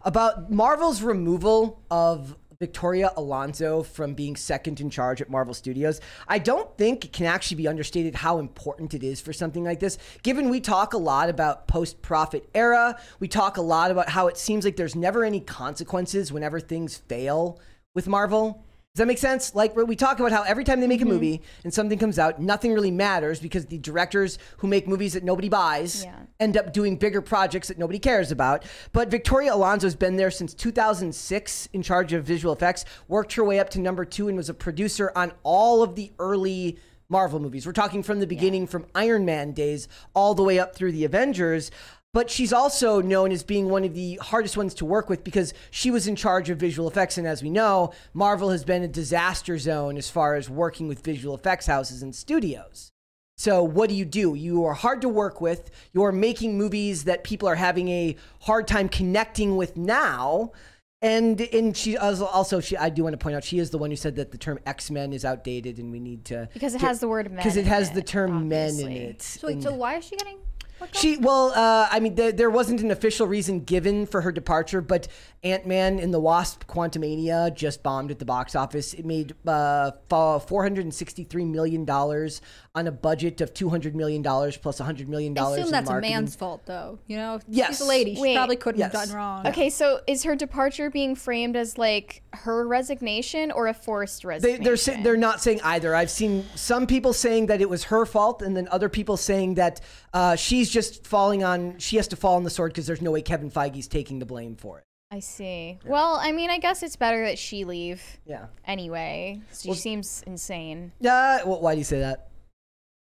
about Marvel's removal of Victoria Alonso from being second in charge at Marvel Studios. I don't think it can actually be understated how important it is for something like this. Given we talk a lot about post-profit era, we talk a lot about how it seems like there's never any consequences whenever things fail with Marvel. Does that make sense? Like we talk about how every time they make a movie and something comes out, nothing really matters because the directors who make movies that nobody buys end up doing bigger projects that nobody cares about. But Victoria Alonso's been there since 2006 in charge of visual effects, worked her way up to number 2 and was a producer on all of the early Marvel movies. We're talking from the beginning, from Iron Man days all the way up through the Avengers. But she's also known as being one of the hardest ones to work with because she was in charge of visual effects. And as we know, Marvel has been a disaster zone as far as working with visual effects houses and studios. So what do? You are hard to work with. You're making movies that people are having a hard time connecting with now. And she also, I do want to point out, she is the one who said that the term X-Men is outdated and we need to... Because it has the word men. Because it has the term obviously. men in it. So wait, so why is she getting... I mean, there wasn't an official reason given for her departure, but Ant-Man and the Wasp: Quantumania just bombed at the box office. It made $463 million on a budget of $200 million plus $100 million I assume in that's marketing. a man's fault, though. You know, Yes. she's a lady. She probably couldn't have Yes. done wrong. Okay, so is her departure being framed as like her resignation or a forced resignation? They're not saying either. I've seen some people saying that it was her fault, and then other people saying that she's just she has to fall on the sword because there's no way Kevin Feige's taking the blame for it. I see. Yeah. Well, I mean, I guess it's better that she leave. Yeah. Anyway, she seems insane. Well, why do you say that?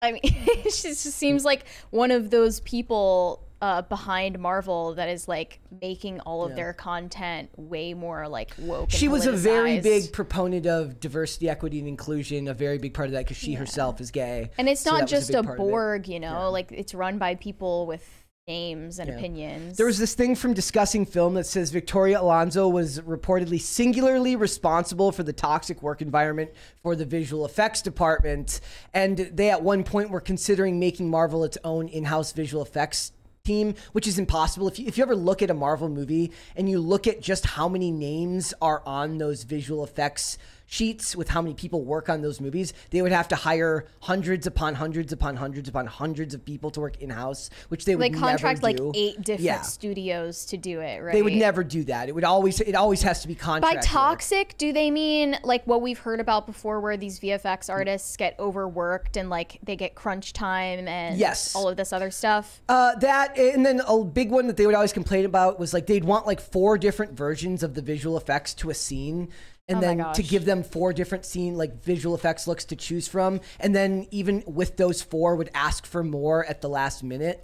I mean, she just seems like one of those people behind Marvel that is like making all of their content way more like woke. She and was a very politicized. big proponent of diversity, equity, and inclusion. A very big part of that because she herself is gay. And it's so not that was just big a part of it. Borg, you know, like it's run by people with names and opinions. There was this thing from Discussing Film that says Victoria Alonso was reportedly singularly responsible for the toxic work environment for the visual effects department. And they at one point were considering making Marvel its own in-house visual effects team, which is impossible. If you ever look at a Marvel movie and you look at just how many names are on those visual effects sheets with how many people work on those movies, they would have to hire hundreds upon hundreds upon hundreds upon hundreds of people to work in-house, which they would never do. They contract like 8 different studios to do it, right? They would never do that. It always has to be contract. By toxic, do they mean like what we've heard about before where these VFX artists get overworked and like they get crunch time and all of this other stuff? That, and then a big one that they would always complain about was like they'd want like 4 different versions of the visual effects to a scene. And then to give them 4 different visual effects looks to choose from. And then even with those 4 would ask for more at the last minute.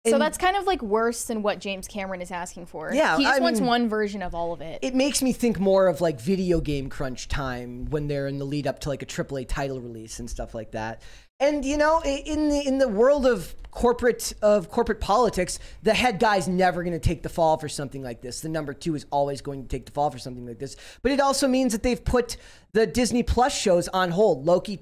So that's kind of like worse than what James Cameron is asking for. Yeah, he just wants one version of all of it. It makes me think more of like video game crunch time when they're in the lead up to like a AAA title release and stuff like that. And you know, in the world of corporate politics, the head guy's never going to take the fall for something like this. The number 2 is always going to take the fall for something like this. But it also means that they've put the Disney Plus shows on hold. Loki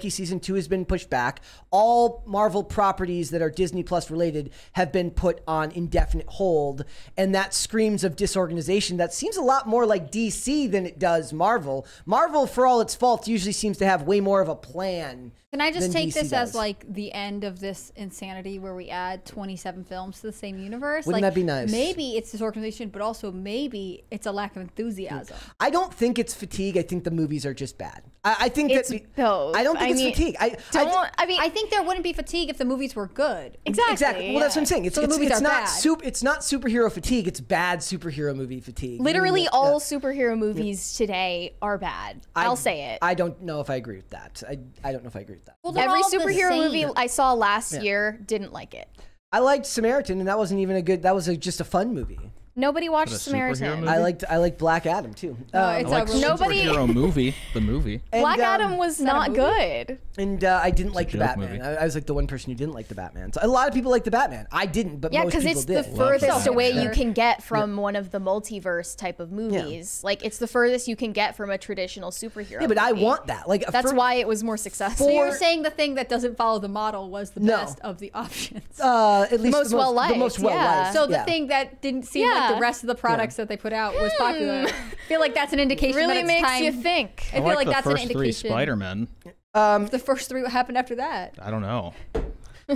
season 2 has been pushed back. All Marvel properties that are Disney Plus related have been put on indefinite hold. And that screams of disorganization. That seems a lot more like DC than it does Marvel. Marvel, for all its faults, usually seems to have way more of a plan. Can I just take this does. as like the end of this insanity where we add 27 films to the same universe? Wouldn't that be nice? Maybe it's disorganization, but also maybe it's a lack of enthusiasm. I don't think it's fatigue. I think the movies are just bad. I think it's both. I don't think it's fatigue. I think there wouldn't be fatigue if the movies were good. Exactly. Well, that's what I'm saying. So the movies are bad. It's not superhero fatigue. It's bad superhero movie fatigue. Literally all superhero movies today are bad. I'll say it. I don't know if I agree with that. I don't know if I agree with that. Well, every superhero movie I saw last year didn't like it. I liked Samaritan, and that wasn't even a good. That was just a fun movie. Nobody watched Samaritan. I liked Black Adam too. It's I like superhero movie. The movie. Black Adam was not good. And I didn't like the joke Batman. movie. I was like the one person who didn't like the Batman. So a lot of people like the Batman. I didn't, but most people did. Yeah, because it's the furthest away you can get from one of the multiverse type of movies. Like it's the furthest you can get from a traditional superhero. Yeah, but I movie. want that. Like that's why it was more successful. So you're saying the thing that doesn't follow the model was the best of the options. At least most well-liked. The most well-liked. So the thing that didn't seem like like the rest of the products that they put out was popular. I feel like that's an indication. Really that it's makes time. you think. I feel like the that's an first indication. 3 Spider-Men. The first 3, what happened after that? I don't know.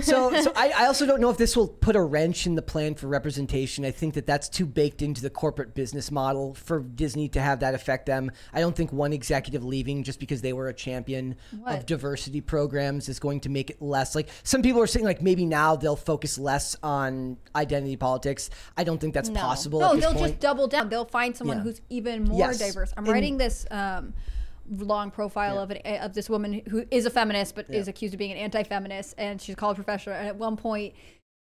So I also don't know if this will put a wrench in the plan for representation. I think that that's too baked into the corporate business model for Disney to have that affect them. I don't think one executive leaving just because they were a champion of diversity programs is going to make it less. Like some people are saying, like maybe now they'll focus less on identity politics. I don't think that's possible. No, at this they'll point. just double down. They'll find someone who's even more diverse. I'm writing this long profile of this woman who is a feminist but is accused of being an anti-feminist, and she's a college professor, and at one point,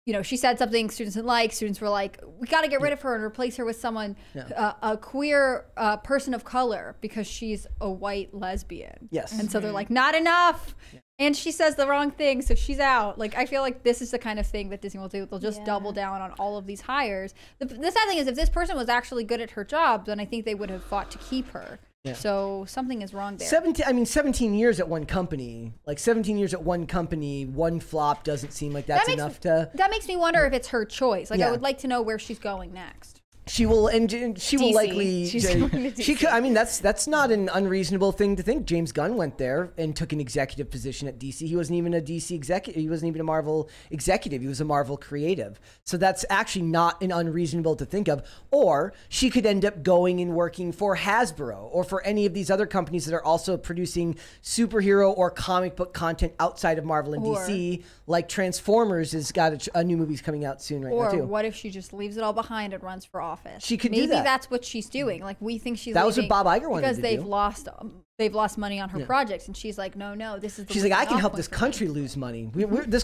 you know, she said something students didn't like. Students were like, we got to get rid of her and replace her with someone, a queer person of color, because she's a white lesbian. Yes. And so they're like, not enough. And she says the wrong thing, so she's out. Like, I feel like this is the kind of thing that Disney will do. They'll just double down on all of these hires. The sad thing is, if this person was actually good at her job, then I think they would have fought to keep her. Yeah. So something is wrong there. 17 years at one company. Like 17 years at one company, one flop doesn't seem like that's enough to... That makes me wonder if it's her choice. Like, I would like to know where she's going next. She will, and she will likely. She could. I mean, that's not an unreasonable thing to think. James Gunn went there and took an executive position at DC. He wasn't even a DC executive. He wasn't even a Marvel executive. He was a Marvel creative. So that's actually not an unreasonable to think of. Or she could end up going and working for Hasbro or for any of these other companies that are also producing superhero or comic book content outside of Marvel and DC. Like Transformers has got a new movie's coming out soon now too. Or what if she just leaves it all behind and runs for office? She could Maybe do that. That's what she's doing. Like, we think she's that was what Bob Iger wanted because to do. they've lost money on her projects, and she's like, no, this is. She's like, I can help this country lose money.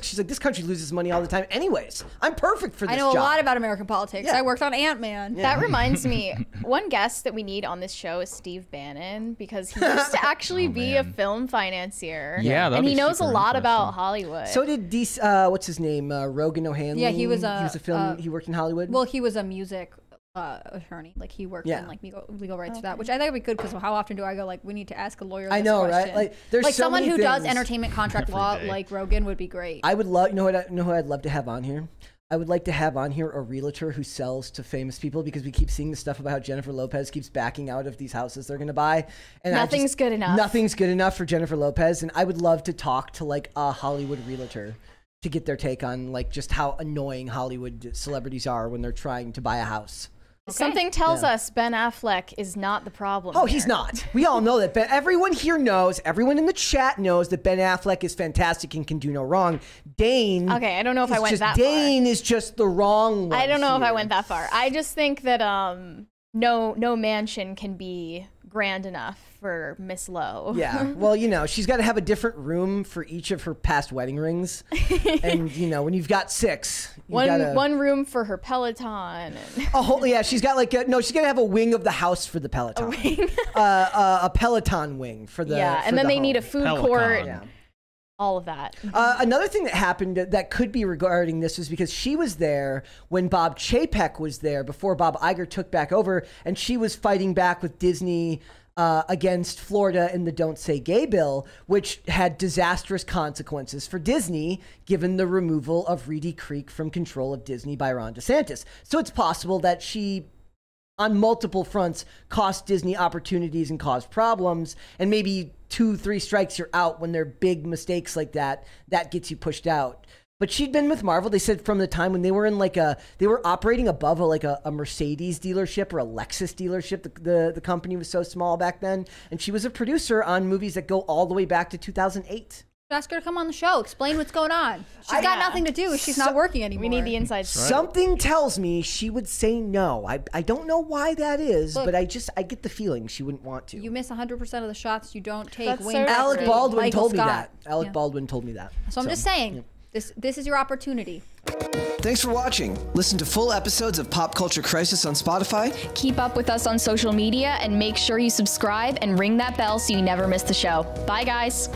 She's like, this country loses money all the time, anyways. I'm perfect for this. I know job. a lot about American politics. I worked on Ant-Man. That reminds me, one guest that we need on this show is Steve Bannon, because he used to actually be a film financier. Yeah, and he knows a lot about Hollywood. So did what's his name? Rogan O'Hanley. Yeah, he was a film. He worked in Hollywood. Well, he was a music attorney. Like, he worked in like legal rights for that, which I think would be good, because how often do I go like, we need to ask a lawyer this I know, question? right? Like, there's like so someone many who does things. entertainment contract law like Rogan would be great. I would love. Know who I'd love to have on here? I would like to have on here a realtor who sells to famous people, because we keep seeing the stuff about how Jennifer Lopez keeps backing out of these houses they're going to buy. And nothing's good enough. Nothing's good enough for Jennifer Lopez. And I would love to talk to like a Hollywood realtor to get their take on like just how annoying Hollywood celebrities are when they're trying to buy a house. Okay. Something tells us Ben Affleck is not the problem. Oh, he's not. We all know that. Everyone here knows, everyone in the chat knows that Ben Affleck is fantastic and can do no wrong. Dane. Okay, I don't know if I went that far. Dane is just the wrong one. I don't know if I went that far. I just think that no mansion can be grand enough for Miss Lowe. Yeah. Well, you know, she's got to have a different room for each of her past wedding rings. And, you know, when you've got 6, one room for her Peloton. And she's got like she's got to have a wing of the house for the Peloton. A Peloton wing for the and then they need a food court. Yeah. All of that. Another thing that happened that could be regarding this was because she was there when Bob Chapek was there before Bob Iger took back over, and she was fighting back with Disney against Florida in the Don't Say Gay bill, which had disastrous consequences for Disney, given the removal of Reedy Creek from control of Disney by Ron DeSantis. So it's possible that she, on multiple fronts, cost Disney opportunities and caused problems, and maybe 2-3 strikes you're out when they're big mistakes like that gets you pushed out. But she'd been with Marvel, they said, from the time when they were in they were operating above a Mercedes dealership or a Lexus dealership. The company was so small back then, and she was a producer on movies that go all the way back to 2008. Ask her to come on the show. Explain what's going on. She's got nothing to do. She's not working anymore. We need the inside story. Something tells me she would say no. I don't know why that is, but I get the feeling she wouldn't want to. You miss 100% of the shots you don't take. That's so Alec true. Baldwin told me that. Alec Baldwin told me that. So I'm just saying, this is your opportunity. Thanks for watching. Listen to full episodes of Pop Culture Crisis on Spotify. Keep up with us on social media and make sure you subscribe and ring that bell so you never miss the show. Bye, guys.